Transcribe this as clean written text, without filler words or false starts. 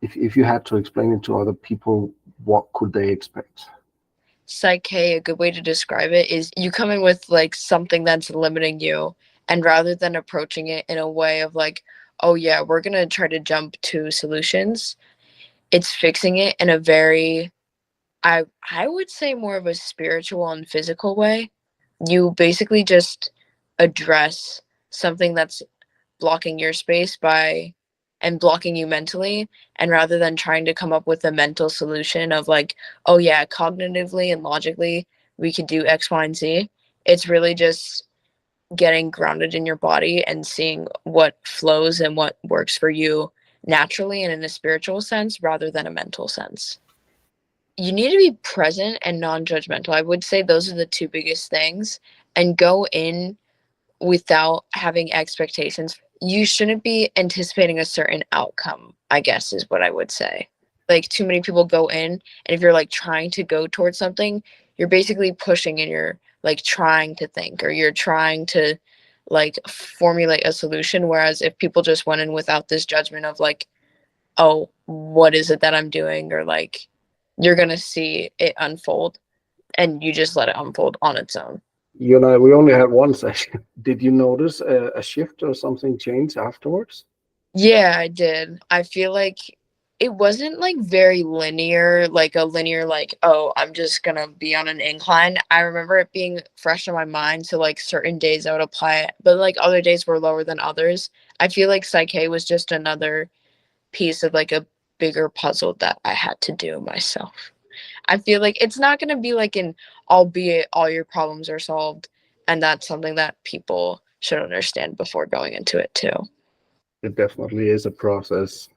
If you had to explain it to other people, what could they expect? Psyche, a good way to describe it is you come in with like something that's limiting you, and rather than approaching it in a way of like, oh yeah, we're gonna try to jump to solutions, it's fixing it in a very, I would say, more of a spiritual and physical way. You basically just address something that's blocking your space by and blocking you mentally, and rather than trying to come up with a mental solution of like, oh yeah, cognitively and logically we could do X, Y, and Z, it's really just getting grounded in your body and seeing what flows and what works for you naturally and in a spiritual sense rather than a mental sense. You need to be present and non-judgmental. I would say those are the two biggest things, and go in without having expectations. You shouldn't be anticipating a certain outcome, I guess is what I would say. Like too many people go in, and if you're like trying to go towards something, you're basically pushing and you're like trying to think, or you're trying to like formulate a solution, whereas if people just went in without this judgment of like, oh, what is it that I'm doing, or like you're going to see it unfold and you just let it unfold on its own. You and I, we only had one session. Did you notice a shift or something change afterwards? Yeah, I did. I feel like it wasn't like very linear, like a linear, like, oh, I'm just gonna be on an incline. I remember it being fresh in my mind. So, like, certain days I would apply it, but like other days were lower than others. I feel like Psyche was just another piece of like a bigger puzzle that I had to do myself. I feel like it's not gonna be like an albeit all your problems are solved. And that's something that people should understand before going into it too. It definitely is a process.